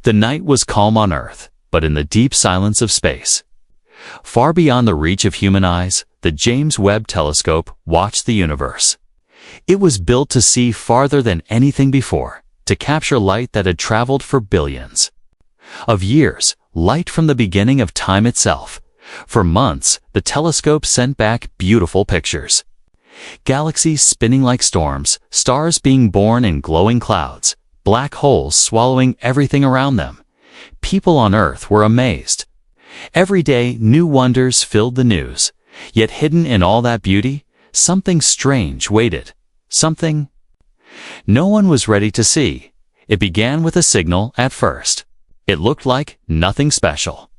The night was calm on Earth, but in the deep silence of space, far beyond the reach of human eyes, the James Webb Telescope watched the universe. It was built to see farther than anything before, to capture light that had traveled for billions of years, light from the beginning of time itself. For months, the telescope sent back beautiful pictures. Galaxies spinning like storms, stars being born in glowing clouds, black holes swallowing everything around them. People on Earth were amazed. Every day, new wonders filled the news. Yet hidden in all that beauty, something strange waited. Something no one was ready to see. It began with a signal at first. It looked like nothing special.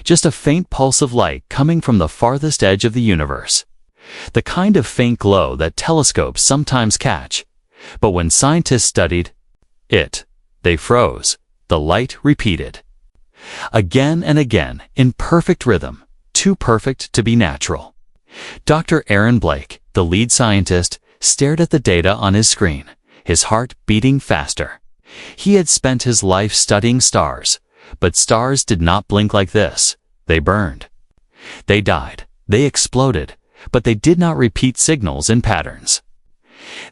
Just a faint pulse of light coming from the farthest edge of the universe. The kind of faint glow that telescopes sometimes catch. But when scientists studied it, they froze. The light repeated. Again and again, in perfect rhythm, too perfect to be natural. Dr. Aaron Blake, the lead scientist, stared at the data on his screen, his heart beating faster. He had spent his life studying stars, but stars did not blink like this. They burned. They died. They exploded, but they did not repeat signals in patterns.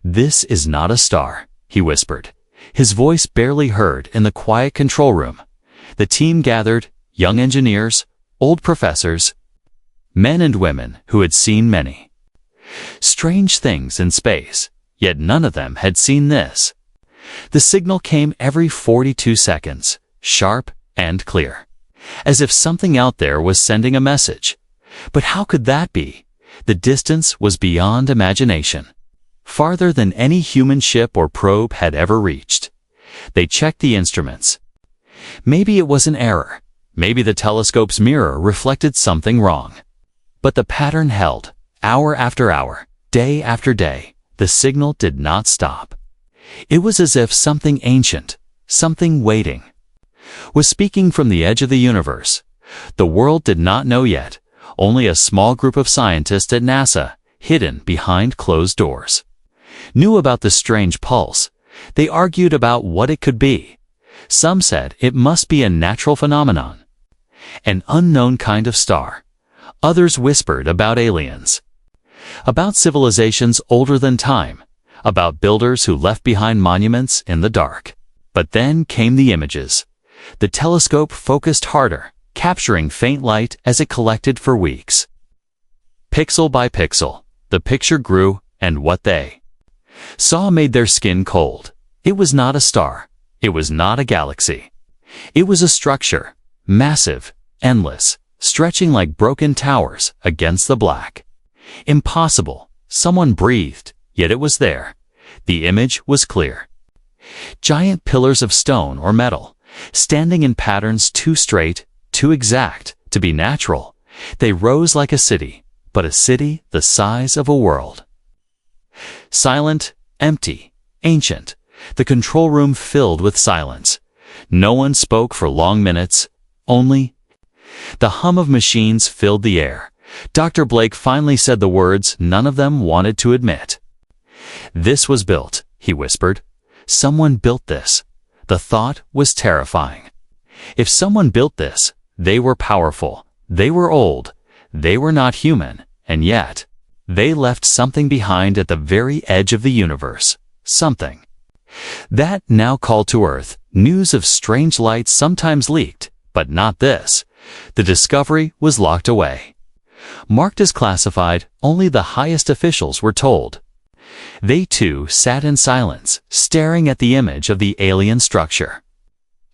"This is not a star," he whispered, his voice barely heard in the quiet control room. The team gathered, young engineers, old professors, men and women who had seen many strange things in space, yet none of them had seen this. The signal came every 42 seconds, sharp and clear, as if something out there was sending a message. But how could that be? The distance was beyond imagination, farther than any human ship or probe had ever reached. They checked the instruments. Maybe it was an error. Maybe the telescope's mirror reflected something wrong. But the pattern held. Hour after hour, day after day, the signal did not stop. It was as if something ancient, something waiting, was speaking from the edge of the universe. The world did not know yet. Only a small group of scientists at NASA, hidden behind closed doors, knew about the strange pulse. They argued about what it could be. Some said it must be a natural phenomenon, an unknown kind of star. Others whispered about aliens, about civilizations older than time, about builders who left behind monuments in the dark. But then came the images. The telescope focused harder, capturing faint light as it collected for weeks. Pixel by pixel, the picture grew, and what they saw made their skin cold. It was not a star. It was not a galaxy. It was a structure, massive, endless, stretching like broken towers against the black. Impossible. Someone breathed, yet it was there. The image was clear. Giant pillars of stone or metal, standing in patterns too straight, too exact to be natural. They rose like a city, but a city the size of a world. Silent, empty, ancient. The control room filled with silence. No one spoke for long minutes. Only the hum of machines filled the air. Dr. Blake finally said the words none of them wanted to admit. "This was built," he whispered. "Someone built this." The thought was terrifying. If someone built this, they were powerful, they were old, they were not human, and yet they left something behind at the very edge of the universe. Something that now called to Earth. News of strange lights sometimes leaked, but not this. The discovery was locked away. Marked as classified, only the highest officials were told. They too sat in silence, staring at the image of the alien structure.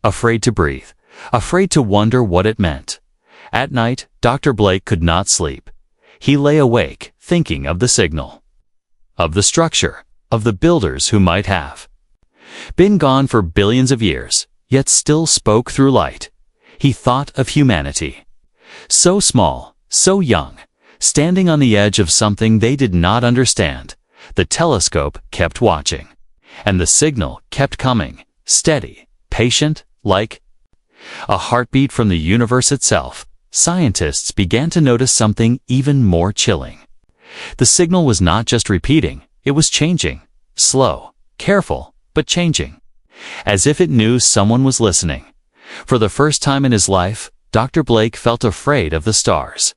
Afraid to breathe, afraid to wonder what it meant. At night, Dr. Blake could not sleep. He lay awake, thinking of the signal, of the structure, of the builders who might have been gone for billions of years, yet still spoke through light. He thought of humanity. So small, so young, standing on the edge of something they did not understand. The telescope kept watching, and the signal kept coming, steady, patient, like a heartbeat from the universe itself. Scientists began to notice something even more chilling. The signal was not just repeating, it was changing. Slow, careful, but changing. As if it knew someone was listening. For the first time in his life, Dr. Blake felt afraid of the stars.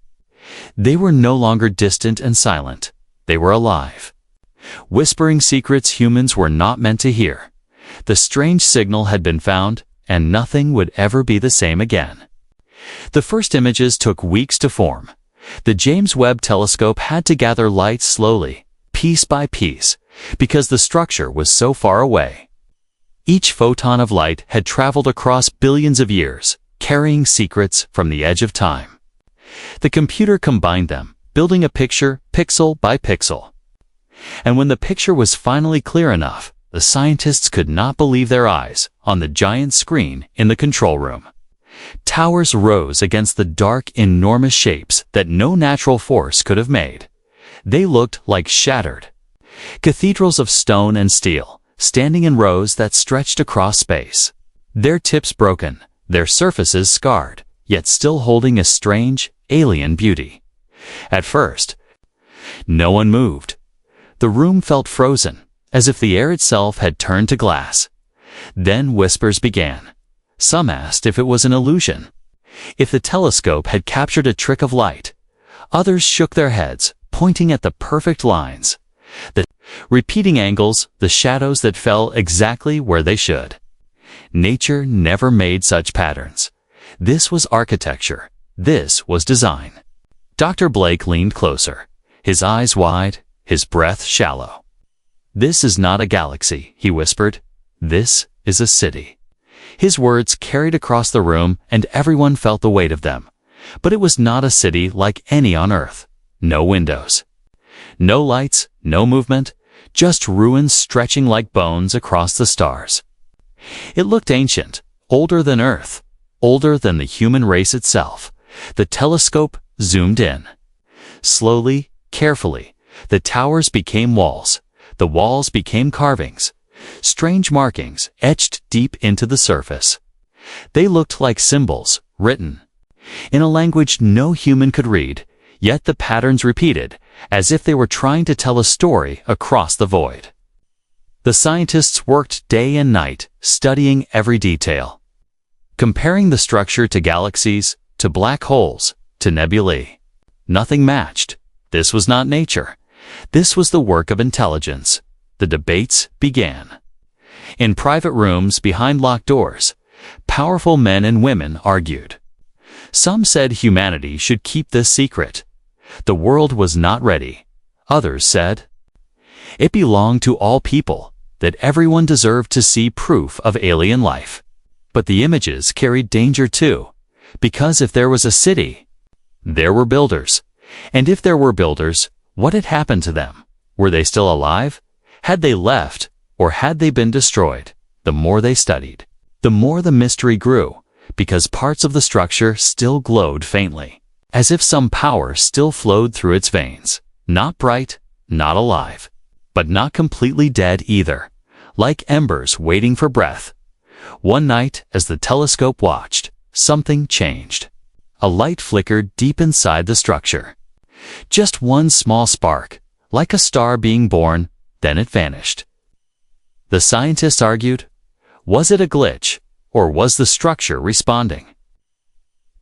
They were no longer distant and silent. They were alive, whispering secrets humans were not meant to hear. The strange signal had been found, and nothing would ever be the same again. The first images took weeks to form. The James Webb Telescope had to gather light slowly, piece by piece, because the structure was so far away. Each photon of light had traveled across billions of years, carrying secrets from the edge of time. The computer combined them, building a picture pixel by pixel. And when the picture was finally clear enough, the scientists could not believe their eyes on the giant screen in the control room. Towers rose against the dark, enormous shapes that no natural force could have made. They looked like shattered cathedrals of stone and steel, standing in rows that stretched across space. Their tips broken, their surfaces scarred, yet still holding a strange, alien beauty. At first, no one moved. The room felt frozen, as if the air itself had turned to glass. Then whispers began. Some asked if it was an illusion, if the telescope had captured a trick of light. Others shook their heads, pointing at the perfect lines, the repeating angles, the shadows that fell exactly where they should. Nature never made such patterns. This was architecture. This was design. Dr. Blake leaned closer, his eyes wide, his breath shallow. "This is not a galaxy," he whispered. "This is a city." His words carried across the room, and everyone felt the weight of them. But it was not a city like any on Earth. No windows, no lights, no movement, just ruins stretching like bones across the stars. It looked ancient, older than Earth, older than the human race itself. The telescope zoomed in. Slowly, carefully, the towers became walls. The walls became carvings, strange markings etched deep into the surface. They looked like symbols, written in a language no human could read, yet the patterns repeated, as if they were trying to tell a story across the void. The scientists worked day and night, studying every detail, comparing the structure to galaxies, to black holes, to nebulae. Nothing matched. This was not nature. This was the work of intelligence. The debates began. In private rooms behind locked doors, powerful men and women argued. Some said humanity should keep this secret. The world was not ready. Others said it belonged to all people, that everyone deserved to see proof of alien life. But the images carried danger too, because if there was a city, there were builders. And if there were builders, what had happened to them? Were they still alive? Had they left, or had they been destroyed? The more they studied, the more the mystery grew, because parts of the structure still glowed faintly, as if some power still flowed through its veins. Not bright, not alive, but not completely dead either, like embers waiting for breath. One night, as the telescope watched, something changed. A light flickered deep inside the structure. Just one small spark, like a star being born, then it vanished. The scientists argued, was it a glitch, or was the structure responding?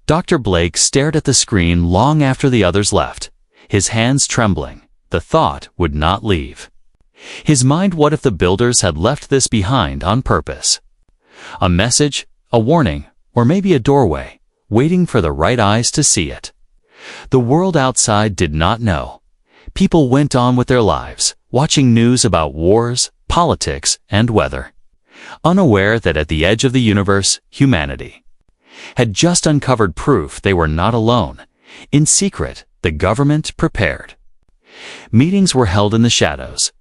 Dr. Blake stared at the screen long after the others left, his hands trembling. The thought would not leave. His mind, what if the builders had left this behind on purpose? A message, a warning, or maybe a doorway, waiting for the right eyes to see it. The world outside did not know. People went on with their lives, watching news about wars, politics, and weather, unaware that at the edge of the universe, humanity had just uncovered proof they were not alone. In secret, the government prepared. Meetings were held in the shadows.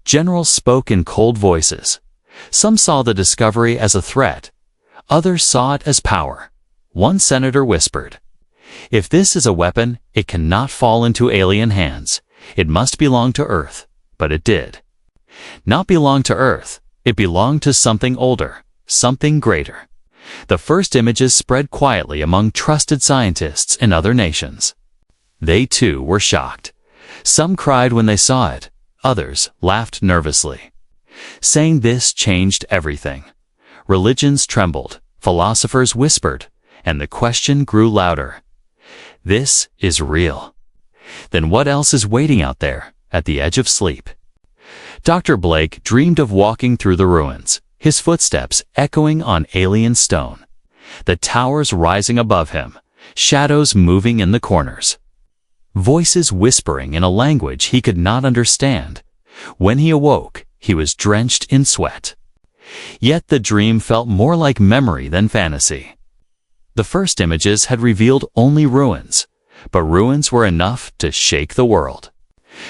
Generals spoke in cold voices. Some saw the discovery as a threat. Others saw it as power. One senator whispered, "If this is a weapon, it cannot fall into alien hands. It must belong to Earth." But it did not belong to Earth. It belonged to something older, something greater. The first images spread quietly among trusted scientists in other nations. They too were shocked. Some cried when they saw it. Others laughed nervously, saying this changed everything. Religions trembled, philosophers whispered, and the question grew louder. This is real. Then what else is waiting out there, at the edge of sleep? Dr. Blake dreamed of walking through the ruins, his footsteps echoing on alien stone, the towers rising above him, shadows moving in the corners, voices whispering in a language he could not understand. When he awoke, he was drenched in sweat. Yet the dream felt more like memory than fantasy. The first images had revealed only ruins, but ruins were enough to shake the world.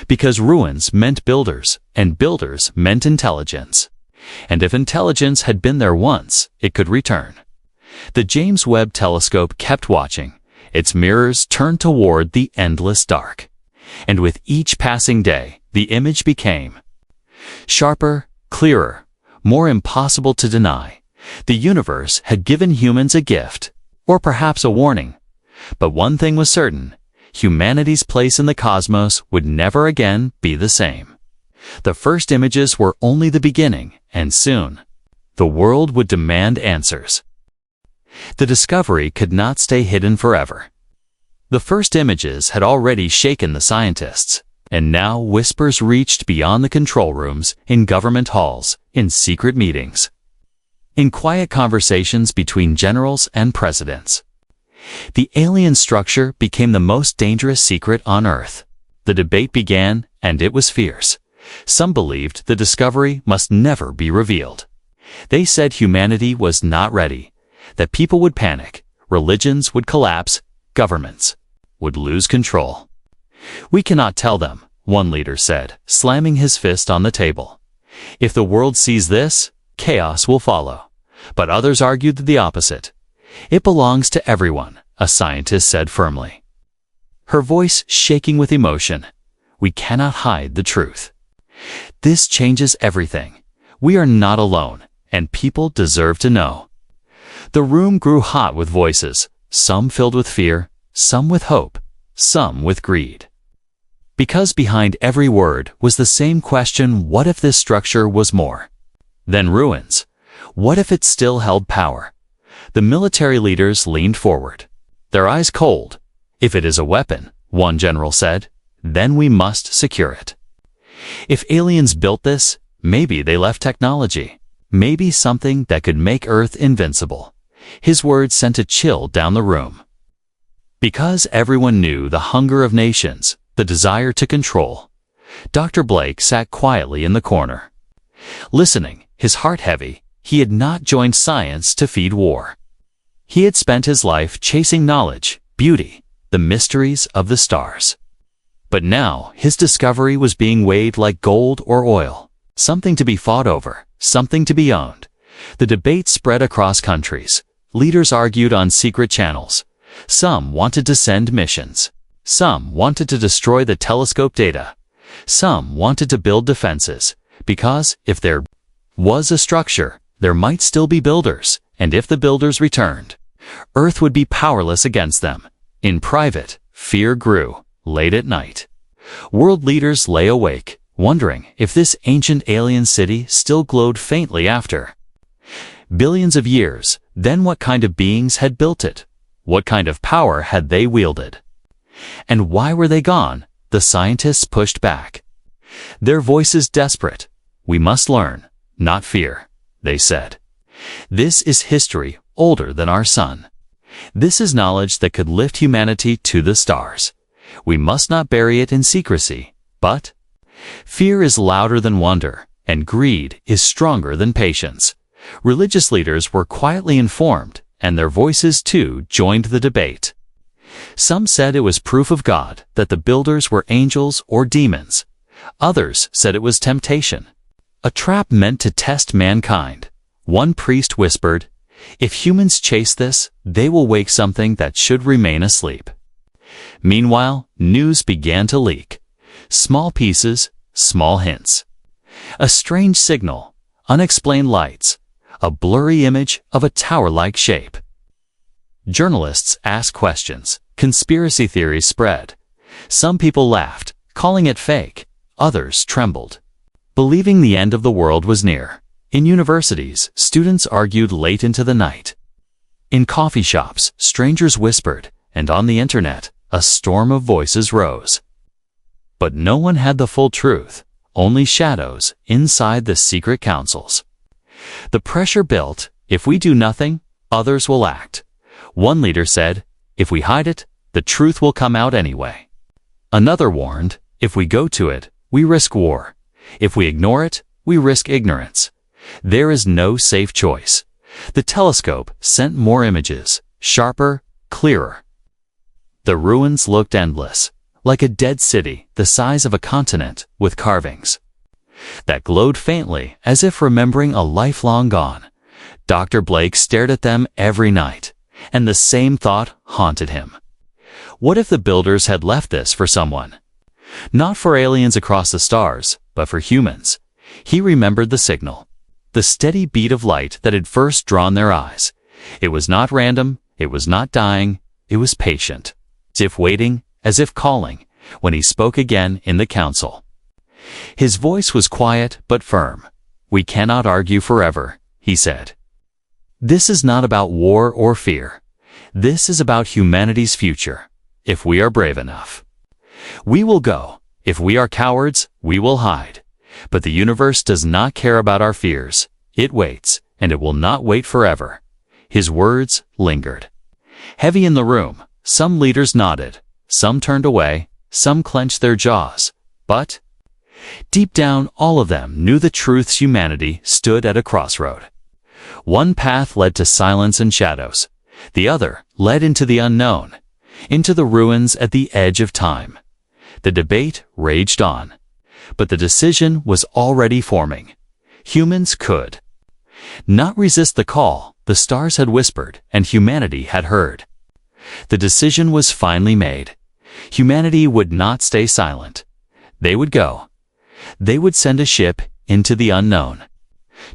Because ruins meant builders, and builders meant intelligence. And if intelligence had been there once, it could return. The James Webb Telescope kept watching, its mirrors turned toward the endless dark. And with each passing day, the image became sharper, clearer, more impossible to deny. The universe had given humans a gift, or perhaps a warning. But one thing was certain: humanity's place in the cosmos would never again be the same. The first images were only the beginning, and soon, the world would demand answers. The discovery could not stay hidden forever. The first images had already shaken the scientists, and now whispers reached beyond the control rooms, in government halls, in secret meetings, in quiet conversations between generals and presidents. The alien structure became the most dangerous secret on Earth. The debate began, and it was fierce. Some believed the discovery must never be revealed. They said humanity was not ready, that people would panic, religions would collapse, governments would lose control. "We cannot tell them," one leader said, slamming his fist on the table. "If the world sees this, chaos will follow." But others argued the opposite. "It belongs to everyone," a scientist said firmly, her voice shaking with emotion. "We cannot hide the truth. This changes everything. We are not alone, and people deserve to know." The room grew hot with voices, some filled with fear, some with hope, some with greed. Because behind every word was the same question: what if this structure was more than ruins? What if it still held power? The military leaders leaned forward, their eyes cold. "If it is a weapon," one general said, "then we must secure it. If aliens built this, maybe they left technology, maybe something that could make Earth invincible." His words sent a chill down the room. Because everyone knew the hunger of nations, the desire to control, Dr. Blake sat quietly in the corner. Listening, his heart heavy, he had not joined science to feed war. He had spent his life chasing knowledge, beauty, the mysteries of the stars. But now his discovery was being weighed like gold or oil, something to be fought over, something to be owned. The debate spread across countries. Leaders argued on secret channels. Some wanted to send missions. Some wanted to destroy the telescope data. Some wanted to build defenses, because if there was a structure, there might still be builders, and if the builders returned, Earth would be powerless against them. In private, fear grew. Late at night, world leaders lay awake, wondering if this ancient alien city still glowed faintly after billions of years. Then what kind of beings had built it? What kind of power had they wielded? And why were they gone? The scientists pushed back, their voices desperate. "We must learn, not fear," they said. "This is history older than our sun. This is knowledge that could lift humanity to the stars. We must not bury it in secrecy." But fear is louder than wonder, and greed is stronger than patience. Religious leaders were quietly informed, and their voices too joined the debate. Some said it was proof of God, that the builders were angels or demons. Others said it was temptation, a trap meant to test mankind. One priest whispered, "If humans chase this, they will wake something that should remain asleep." Meanwhile, news began to leak. Small pieces, small hints. A strange signal, unexplained lights, a blurry image of a tower-like shape. Journalists asked questions. Conspiracy theories spread. Some people laughed, calling it fake. Others trembled, believing the end of the world was near. In universities, students argued late into the night. In coffee shops, strangers whispered, and on the internet, a storm of voices rose. But no one had the full truth, only shadows inside the secret councils. The pressure built: if we do nothing, others will act. One leader said, if we hide it, the truth will come out anyway. Another warned, if we go to it, we risk war. If we ignore it, we risk ignorance. There is no safe choice. The telescope sent more images, sharper, clearer. The ruins looked endless, like a dead city the size of a continent with carvings that glowed faintly as if remembering a life long gone. Dr. Blake stared at them every night, and the same thought haunted him. What if the builders had left this for someone? Not for aliens across the stars, but for humans. He remembered the signal, the steady beat of light that had first drawn their eyes. It was not random, it was not dying, it was patient, as if waiting, as if calling, when he spoke again in the council. His voice was quiet but firm. We cannot argue forever, he said. This is not about war or fear. This is about humanity's future, if we are brave enough. We will go. If we are cowards, we will hide. But the universe does not care about our fears. It waits, and it will not wait forever. His words lingered. Heavy in the room, some leaders nodded, some turned away, some clenched their jaws. But deep down, all of them knew the truth's humanity stood at a crossroad. One path led to silence and shadows. The other led into the unknown, into the ruins at the edge of time. The debate raged on, but the decision was already forming. Humans could not resist the call the stars had whispered and humanity had heard. The decision was finally made. Humanity would not stay silent. They would go. They would send a ship into the unknown,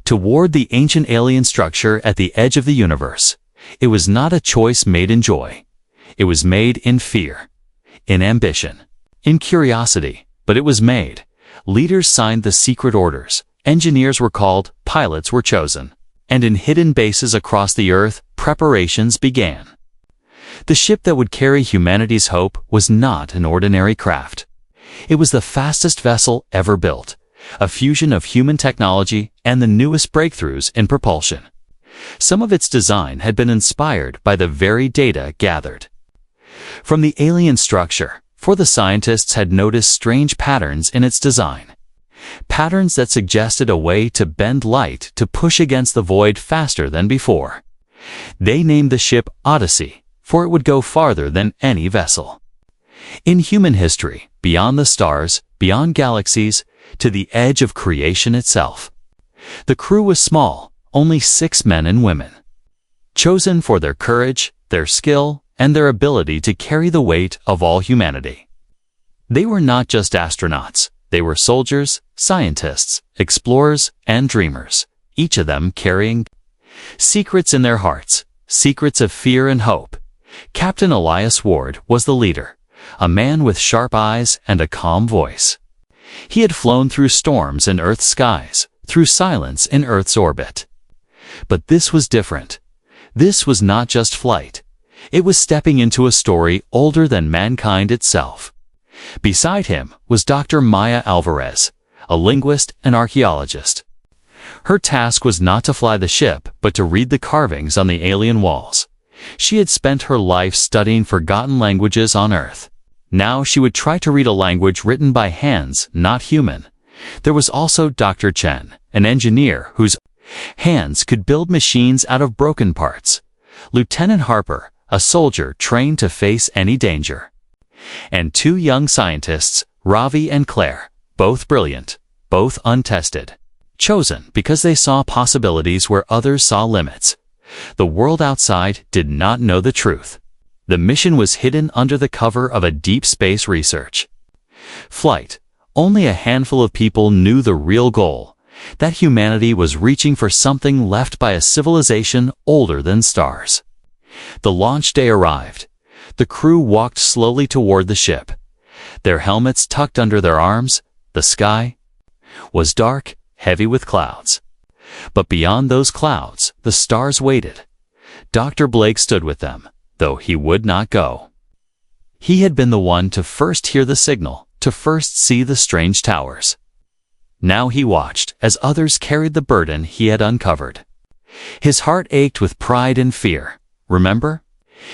toward the ancient alien structure at the edge of the universe. It was not a choice made in joy. It was made in fear, in ambition, in curiosity, but it was made. Leaders signed the secret orders, engineers were called, pilots were chosen, and in hidden bases across the earth, preparations began. The ship that would carry humanity's hope was not an ordinary craft. It was the fastest vessel ever built, a fusion of human technology and the newest breakthroughs in propulsion. Some of its design had been inspired by the very data gathered from the alien structure, for the scientists had noticed strange patterns in its design. Patterns that suggested a way to bend light to push against the void faster than before. They named the ship Odyssey, for it would go farther than any vessel. In human history, beyond the stars, beyond galaxies, to the edge of creation itself. The crew was small, only 6 men and women, chosen for their courage, their skill, and their ability to carry the weight of all humanity. They were not just astronauts, they were soldiers, scientists, explorers, and dreamers, each of them carrying secrets in their hearts, secrets of fear and hope. Captain Elias Ward was the leader, a man with sharp eyes and a calm voice. He had flown through storms in Earth's skies, through silence in Earth's orbit. But this was different. This was not just flight. It was stepping into a story older than mankind itself. Beside him was Dr. Maya Alvarez, a linguist and archaeologist. Her task was not to fly the ship, but to read the carvings on the alien walls. She had spent her life studying forgotten languages on Earth. Now she would try to read a language written by hands, not human. There was also Dr. Chen, an engineer whose hands could build machines out of broken parts. Lieutenant Harper, a soldier trained to face any danger. And 2 young scientists, Ravi and Claire, both brilliant, both untested, chosen because they saw possibilities where others saw limits. The world outside did not know the truth. The mission was hidden under the cover of a deep space research flight. Only a handful of people knew the real goal, that humanity was reaching for something left by a civilization older than stars. The launch day arrived. The crew walked slowly toward the ship, their helmets tucked under their arms. The sky was dark, heavy with clouds. But beyond those clouds, the stars waited. Dr. Blake stood with them, though he would not go. He had been the one to first hear the signal, to first see the strange towers. Now he watched as others carried the burden he had uncovered. His heart ached with pride and fear. Remember?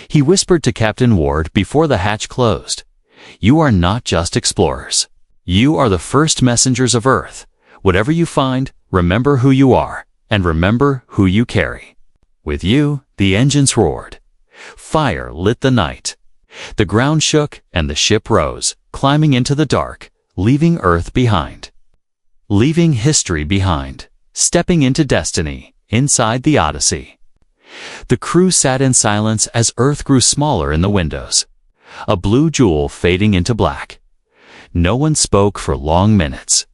He whispered to Captain Ward before the hatch closed. You are not just explorers. You are the first messengers of Earth. Whatever you find, remember who you are, and remember who you carry. With you, the engines roared. Fire lit the night. The ground shook and the ship rose, climbing into the dark, leaving Earth behind. Leaving history behind, stepping into destiny, inside the Odyssey. The crew sat in silence as Earth grew smaller in the windows, a blue jewel fading into black. No one spoke for long minutes.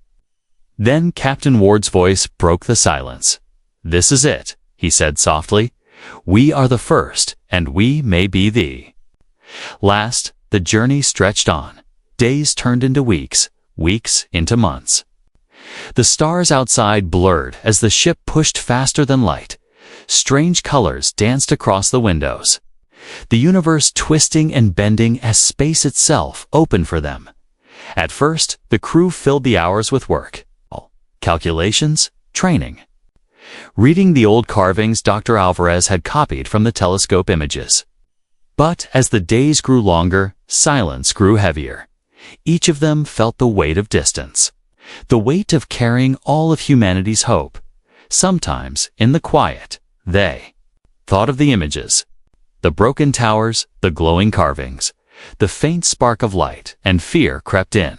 Then Captain Ward's voice broke the silence. This is it, he said softly. We are the first, and we may be the last. The journey stretched on. Days turned into weeks, weeks into months. The stars outside blurred as the ship pushed faster than light. Strange colors danced across the windows. The universe twisting and bending as space itself opened for them. At first, the crew filled the hours with work. Calculations, training. Reading the old carvings Dr. Alvarez had copied from the telescope images. But as the days grew longer, silence grew heavier. Each of them felt the weight of distance. The weight of carrying all of humanity's hope. Sometimes, in the quiet, they thought of the images. The broken towers, the glowing carvings, the faint spark of light, and fear crept in.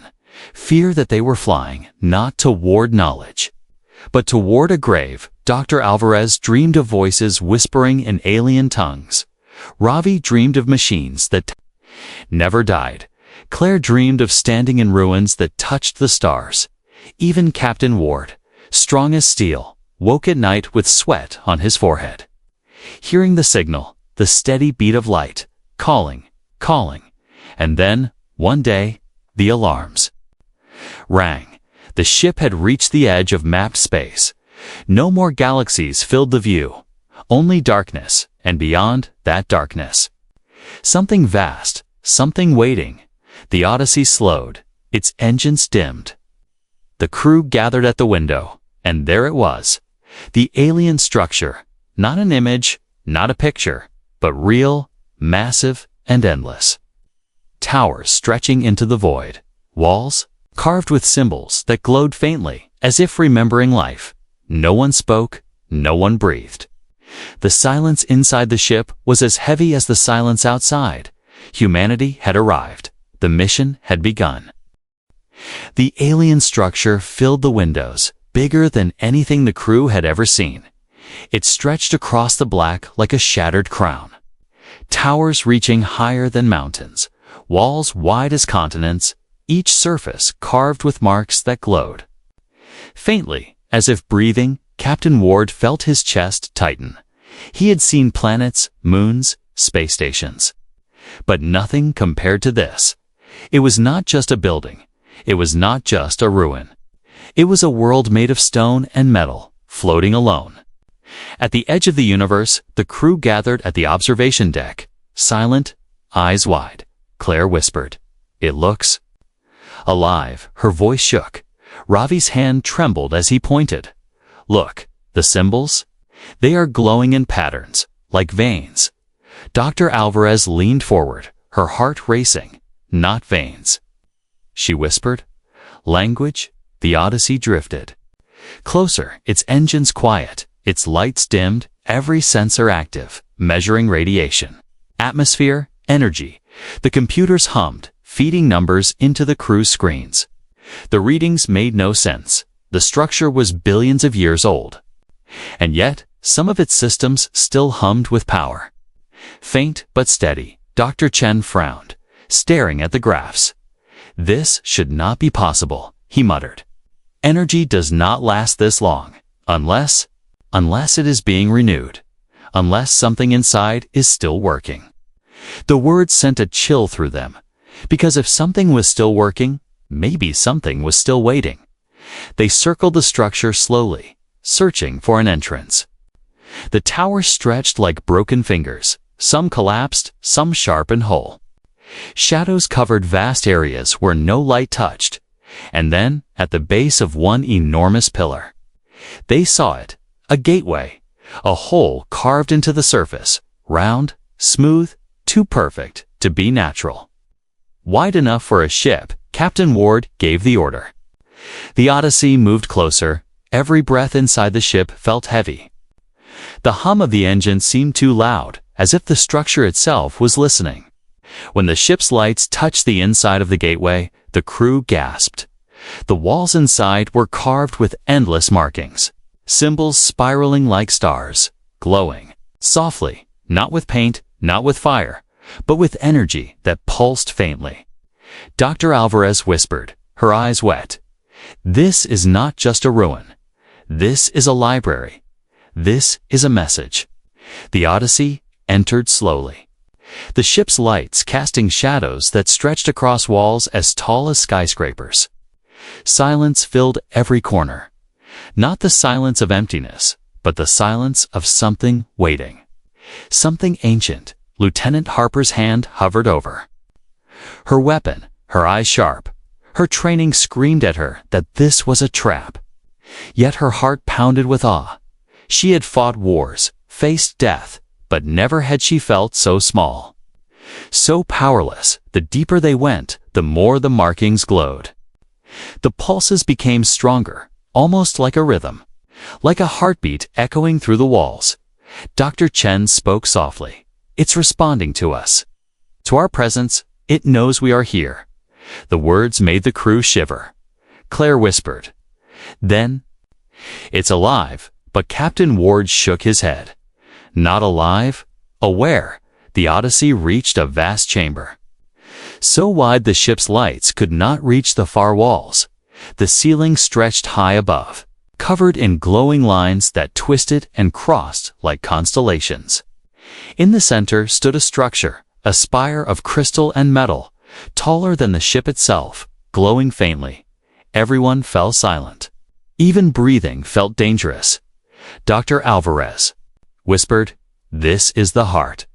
Fear that they were flying, not toward knowledge, but toward a grave. Dr. Alvarez dreamed of voices whispering in alien tongues. Ravi dreamed of machines that never died. Claire dreamed of standing in ruins that touched the stars. Even Captain Ward, strong as steel, woke at night with sweat on his forehead. Hearing the signal, the steady beat of light, calling, calling, and then, one day, the alarms rang. The ship had reached the edge of mapped space. No more galaxies filled the view, only darkness, and beyond that darkness, something vast, something waiting. The Odyssey slowed, its engines dimmed. The crew gathered at the window, and there it was, the alien structure, not an image, not a picture, but real, massive, and endless. Towers stretching into the void, walls carved with symbols that glowed faintly, as if remembering life. No one spoke, no one breathed. The silence inside the ship was as heavy as the silence outside. Humanity had arrived. The mission had begun. The alien structure filled the windows, bigger than anything the crew had ever seen. It stretched across the black like a shattered crown. Towers reaching higher than mountains, walls wide as continents, each surface carved with marks that glowed. Faintly, as if breathing, Captain Ward felt his chest tighten. He had seen planets, moons, space stations. But nothing compared to this. It was not just a building. It was not just a ruin. It was a world made of stone and metal, floating alone. At the edge of the universe, the crew gathered at the observation deck, silent, eyes wide. Claire whispered, "It looks alive." Her voice shook. Ravi's hand trembled as he pointed. "Look, the symbols? They are glowing in patterns, like veins." Dr. Alvarez leaned forward, her heart racing. "Not veins," she whispered. "Language." The Odyssey drifted. Closer, its engines quiet, its lights dimmed, every sensor active, measuring radiation, atmosphere, energy. The computers hummed, feeding numbers into the crew's screens. The readings made no sense. The structure was billions of years old. And yet, some of its systems still hummed with power. Faint but steady, Dr. Chen frowned, staring at the graphs. "This should not be possible," he muttered. "Energy does not last this long, unless it is being renewed, unless something inside is still working." The words sent a chill through them, because if something was still working, maybe something was still waiting. They circled the structure slowly, searching for an entrance. The tower stretched like broken fingers, some collapsed, some sharp and whole. Shadows covered vast areas where no light touched, and then, at the base of one enormous pillar, they saw it, a gateway, a hole carved into the surface, round, smooth, too perfect to be natural. Wide enough for a ship, Captain Ward gave the order. The Odyssey moved closer. Every breath inside the ship felt heavy. The hum of the engine seemed too loud, as if the structure itself was listening. When the ship's lights touched the inside of the gateway, the crew gasped. The walls inside were carved with endless markings, symbols spiraling like stars, glowing, softly, not with paint, not with fire, but with energy that pulsed faintly. Dr. Alvarez whispered, her eyes wet. "This is not just a ruin. This is a library. This is a message." The Odyssey entered slowly, the ship's lights casting shadows that stretched across walls as tall as skyscrapers. Silence filled every corner. Not the silence of emptiness, but the silence of something waiting. Something ancient. Lieutenant Harper's hand hovered over her weapon, her eyes sharp. Her training screamed at her that this was a trap. Yet her heart pounded with awe. She had fought wars, faced death, but never had she felt so small, so powerless. The deeper they went, the more the markings glowed. The pulses became stronger, almost like a rhythm, like a heartbeat echoing through the walls. Dr. Chen spoke softly. "It's responding to us. To our presence, it knows we are here." The words made the crew shiver. Claire whispered, "Then, it's alive," but Captain Ward shook his head. Not alive, aware. The Odyssey reached a vast chamber, so wide the ship's lights could not reach the far walls. The ceiling stretched high above, covered in glowing lines that twisted and crossed like constellations. In the center stood a structure, a spire of crystal and metal, taller than the ship itself, glowing faintly. Everyone fell silent. Even breathing felt dangerous. Dr. Alvarez whispered, "This is the heart."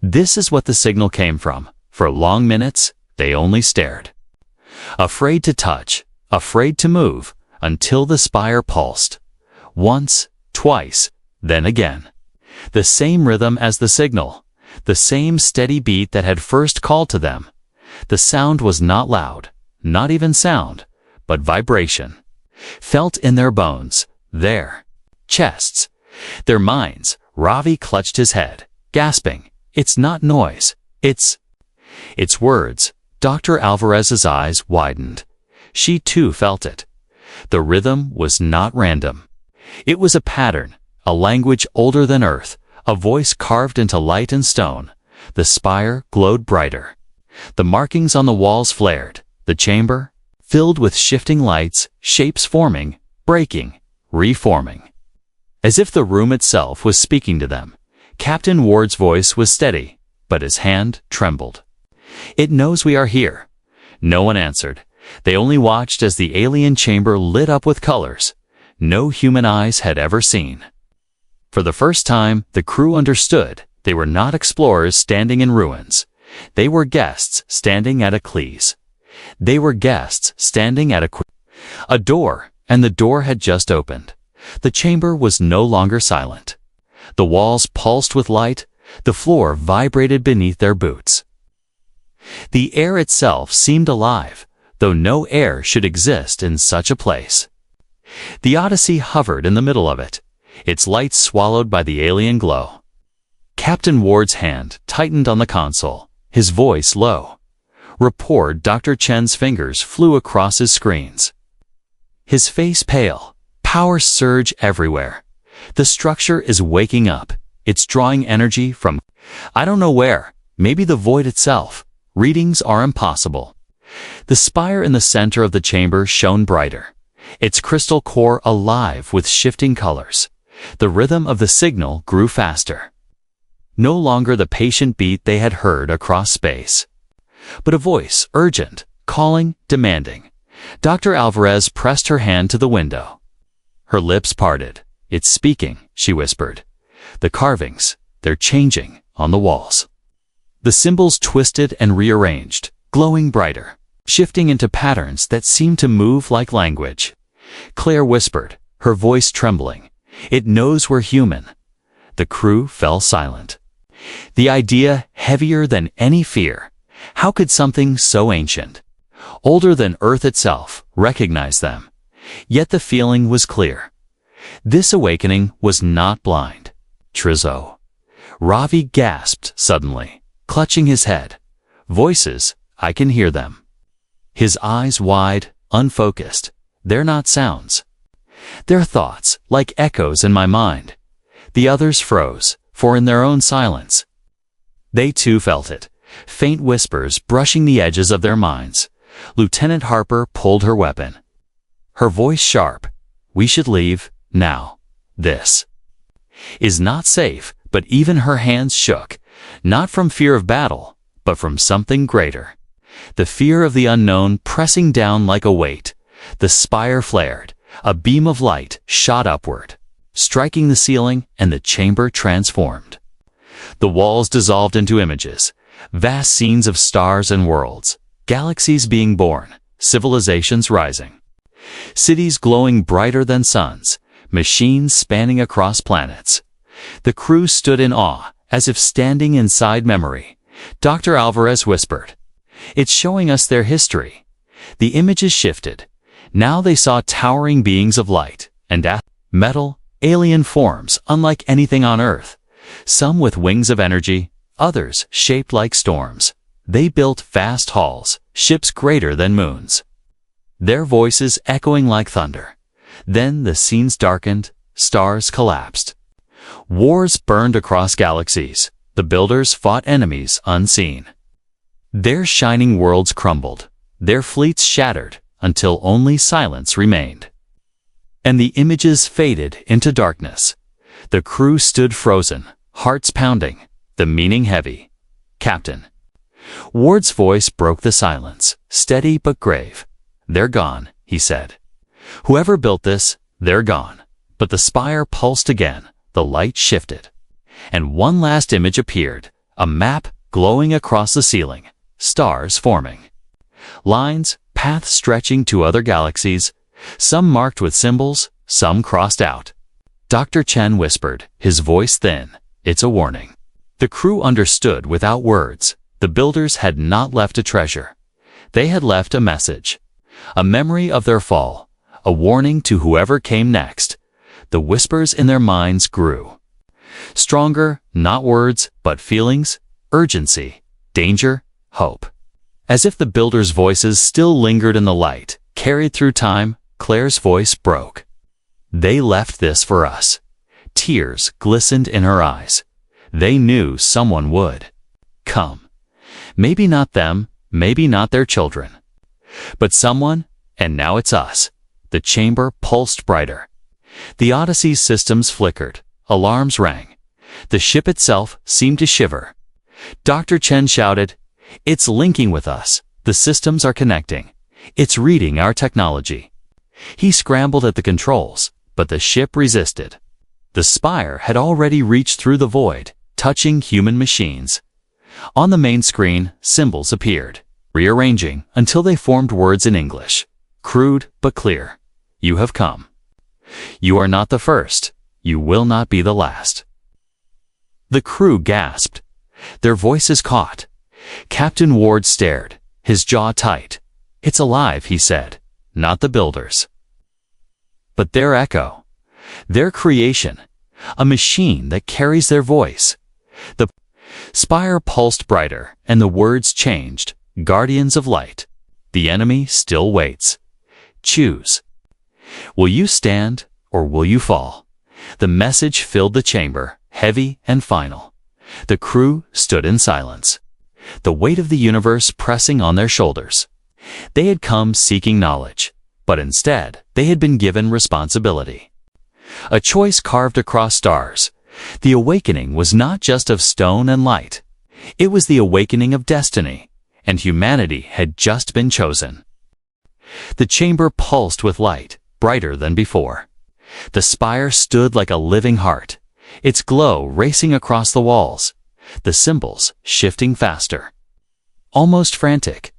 This is what the signal came from. For long minutes, they only stared, afraid to touch, afraid to move, until the spire pulsed. Once, twice, then again. The same rhythm as the signal, the same steady beat that had first called to them. The sound was not loud, not even sound, but vibration, felt in their bones, their chests, their minds. Ravi clutched his head, gasping, "It's not noise, it's words." Dr. Alvarez's eyes widened. She too felt it. The rhythm was not random. It was a pattern, a language older than Earth, a voice carved into light and stone. The spire glowed brighter. The markings on the walls flared. The chamber, filled with shifting lights, shapes forming, breaking, reforming. As if the room itself was speaking to them. Captain Ward's voice was steady, but his hand trembled. "It knows we are here." No one answered. They only watched as the alien chamber lit up with colors no human eyes had ever seen. For the first time, the crew understood they were not explorers standing in ruins. They were guests standing at Eccles. They were guests standing at a door, and the door had just opened. The chamber was no longer silent. The walls pulsed with light. The floor vibrated beneath their boots. The air itself seemed alive, though no air should exist in such a place. The Odyssey hovered in the middle of it, its lights swallowed by the alien glow. Captain Ward's hand tightened on the console, his voice low. Rapport. Dr. Chen's fingers flew across his screens. His face pale, power surge everywhere. The structure is waking up. It's drawing energy from, I don't know where, maybe the void itself. Readings are impossible. The spire in the center of the chamber shone brighter, its crystal core alive with shifting colors. The rhythm of the signal grew faster. No longer the patient beat they had heard across space, but a voice, urgent, calling, demanding. Dr. Alvarez pressed her hand to the window. Her lips parted. "It's speaking," she whispered. The carvings, they're changing on the walls. The symbols twisted and rearranged, glowing brighter, shifting into patterns that seemed to move like language. Claire whispered, her voice trembling, "It knows we're human." The crew fell silent. The idea heavier than any fear. How could something so ancient, older than Earth itself, recognize them? Yet the feeling was clear. This awakening was not blind. Trizzo. Ravi gasped suddenly, clutching his head. Voices, I can hear them. His eyes wide, unfocused. They're not sounds. They're thoughts, like echoes in my mind. The others froze, for in their own silence, they too felt it, faint whispers brushing the edges of their minds. Lieutenant Harper pulled her weapon. Her voice sharp. We should leave, now. This is not safe, but even her hands shook, not from fear of battle, but from something greater. The fear of the unknown pressing down like a weight. The spire flared. A beam of light shot upward, striking the ceiling, and the chamber transformed. The walls dissolved into images, vast scenes of stars and worlds, galaxies being born, civilizations rising, cities glowing brighter than suns, machines spanning across planets. The crew stood in awe, as if standing inside memory. Dr. Alvarez whispered, "It's showing us their history." The images shifted. Now they saw towering beings of light and metal, alien forms unlike anything on Earth. Some with wings of energy, others shaped like storms. They built vast halls, ships greater than moons, their voices echoing like thunder. Then the scenes darkened, stars collapsed. Wars burned across galaxies. The builders fought enemies unseen. Their shining worlds crumbled, their fleets shattered, until only silence remained. And the images faded into darkness. The crew stood frozen, hearts pounding, the meaning heavy. "Captain." Ward's voice broke the silence, steady but grave. "They're gone," he said. "Whoever built this, they're gone." But the spire pulsed again, the light shifted. And one last image appeared, a map glowing across the ceiling, stars forming. Lines, paths stretching to other galaxies, some marked with symbols, some crossed out. Dr. Chen whispered, his voice thin, "It's a warning." The crew understood without words. The builders had not left a treasure. They had left a message, a memory of their fall, a warning to whoever came next. The whispers in their minds grew. Stronger, not words, but feelings, urgency, danger, hope. As if the builders' voices still lingered in the light, carried through time, Claire's voice broke. "They left this for us." Tears glistened in her eyes. They knew someone would come. Maybe not them, maybe not their children, but someone, and now it's us. The chamber pulsed brighter. The Odyssey's systems flickered. Alarms rang. The ship itself seemed to shiver. Dr. Chen shouted, "It's linking with us. The systems are connecting. It's reading our technology." He scrambled at the controls, but the ship resisted. The spire had already reached through the void, touching human machines. On the main screen, symbols appeared, rearranging until they formed words in English. Crude but clear. "You have come. You are not the first. You will not be the last." The crew gasped. Their voices caught. Captain Ward stared, his jaw tight. "It's alive," he said. "Not the builders, but their echo, their creation, a machine that carries their voice." The spire pulsed brighter, and the words changed. "Guardians of light. The enemy still waits. Choose. Will you stand, or will you fall?" The message filled the chamber, heavy and final. The crew stood in silence, the weight of the universe pressing on their shoulders. They had come seeking knowledge, but instead they had been given responsibility. A choice carved across stars. The awakening was not just of stone and light. It was the awakening of destiny, and humanity had just been chosen. The chamber pulsed with light, brighter than before. The spire stood like a living heart, its glow racing across the walls, the symbols shifting faster. Almost frantic,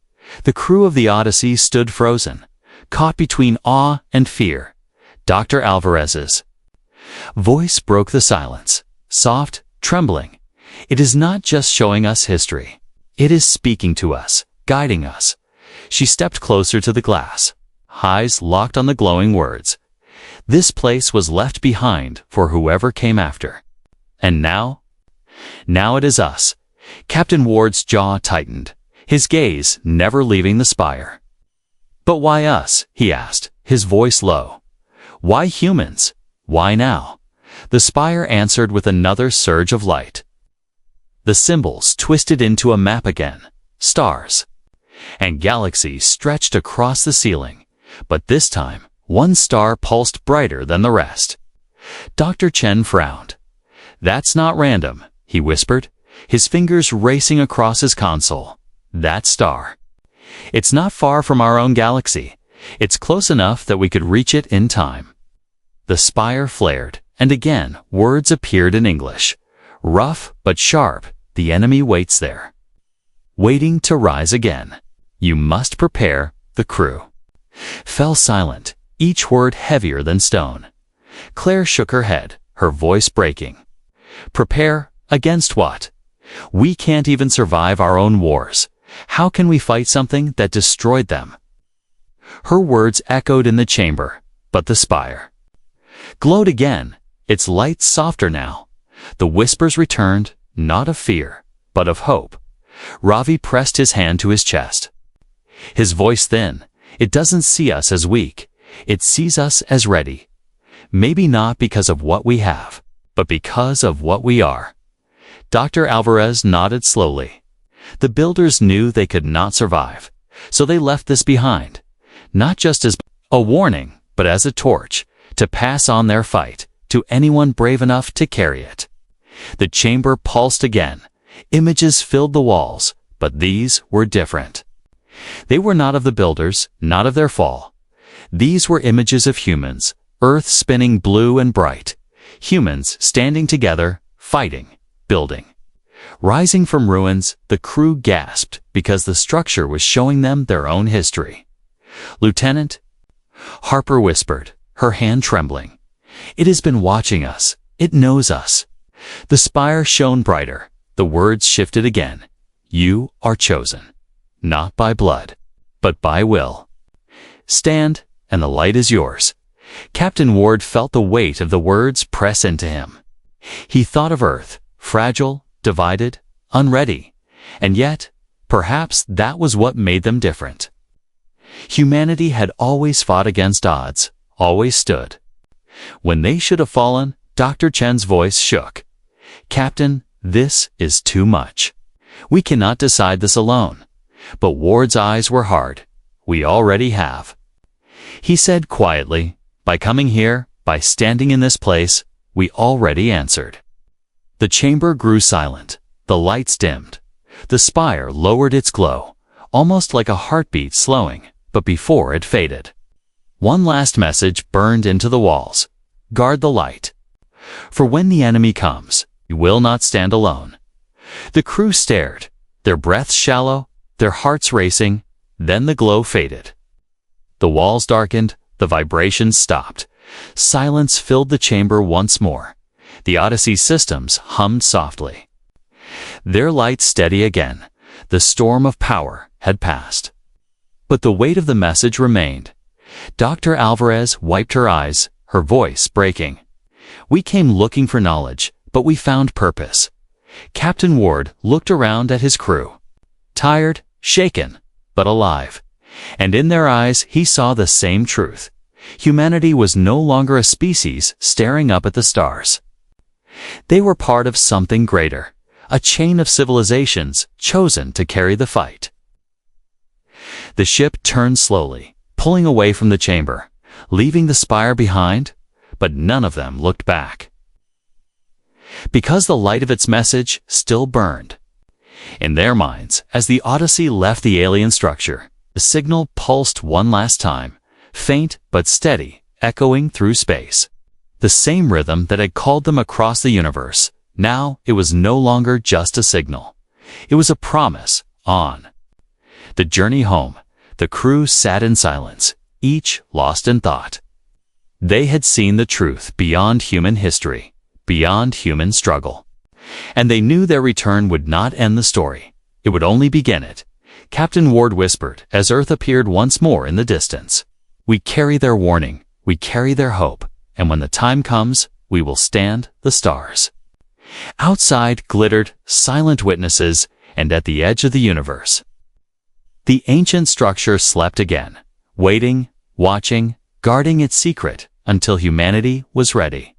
the crew of the Odyssey stood frozen, caught between awe and fear. Dr. Alvarez's voice broke the silence, soft, trembling. It is not just showing us history. It is speaking to us, guiding us. She stepped closer to the glass, eyes locked on the glowing words. This place was left behind for whoever came after. And now? Now it is us. Captain Ward's jaw tightened, his gaze never leaving the spire. But why us? He asked, his voice low. Why humans? Why now? The spire answered with another surge of light. The symbols twisted into a map again, stars and galaxies stretched across the ceiling, but this time, one star pulsed brighter than the rest. Dr. Chen frowned. That's not random, he whispered, his fingers racing across his console. That star. It's not far from our own galaxy. It's close enough that we could reach it in time. The spire flared, and again words appeared in English. Rough but sharp, the enemy waits there, waiting to rise again. You must prepare. The crew fell silent, each word heavier than stone. Claire shook her head, her voice breaking. Prepare? Against what? We can't even survive our own wars. How can we fight something that destroyed them? Her words echoed in the chamber, but the spire glowed again, its light softer now. The whispers returned, not of fear, but of hope. Ravi pressed his hand to his chest, his voice thin. It doesn't see us as weak. It sees us as ready. Maybe not because of what we have, but because of what we are. Dr. Alvarez nodded slowly. The builders knew they could not survive, so they left this behind, not just as a warning, but as a torch, to pass on their fight to anyone brave enough to carry it. The chamber pulsed again. Images filled the walls, but these were different. They were not of the builders, not of their fall. These were images of humans, Earth spinning blue and bright. Humans standing together, fighting, building. Rising from ruins, the crew gasped because the structure was showing them their own history. Lieutenant, Harper whispered, her hand trembling. It has been watching us. It knows us. The spire shone brighter. The words shifted again. You are chosen, not by blood, but by will. Stand, and the light is yours. Captain Ward felt the weight of the words press into him. He thought of Earth, fragile, divided, unready, and yet, perhaps that was what made them different. Humanity had always fought against odds, always stood. When they should have fallen, Dr. Chen's voice shook. Captain, this is too much. We cannot decide this alone. But Ward's eyes were hard. We already have. He said quietly, by coming here, by standing in this place, we already answered. The chamber grew silent. The lights dimmed. The spire lowered its glow, almost like a heartbeat slowing, but before it faded. One last message burned into the walls. Guard the light. For when the enemy comes, you will not stand alone. The crew stared, their breaths shallow, their hearts racing, then the glow faded. The walls darkened, the vibrations stopped. Silence filled the chamber once more. The Odyssey's systems hummed softly. Their lights steady again. The storm of power had passed. But the weight of the message remained. Dr. Alvarez wiped her eyes, her voice breaking. We came looking for knowledge, but we found purpose. Captain Ward looked around at his crew. Tired, shaken, but alive. And in their eyes he saw the same truth. Humanity was no longer a species staring up at the stars. They were part of something greater, a chain of civilizations chosen to carry the fight. The ship turned slowly, pulling away from the chamber, leaving the spire behind, but none of them looked back. Because the light of its message still burned. In their minds, as the Odyssey left the alien structure, the signal pulsed one last time, faint but steady, echoing through space. the same rhythm that had called them across the universe. Now it was no longer just a signal. It was a promise. On the journey home, the crew sat in silence, each lost in thought. They had seen the truth beyond human history, beyond human struggle. And they knew their return would not end the story. It would only begin it. Captain Ward whispered as Earth appeared once more in the distance. We carry their warning, we carry their hope, and when the time comes, we will stand the stars. Outside glittered silent witnesses, and at the edge of the universe, the ancient structure slept again, waiting, watching, guarding its secret until humanity was ready.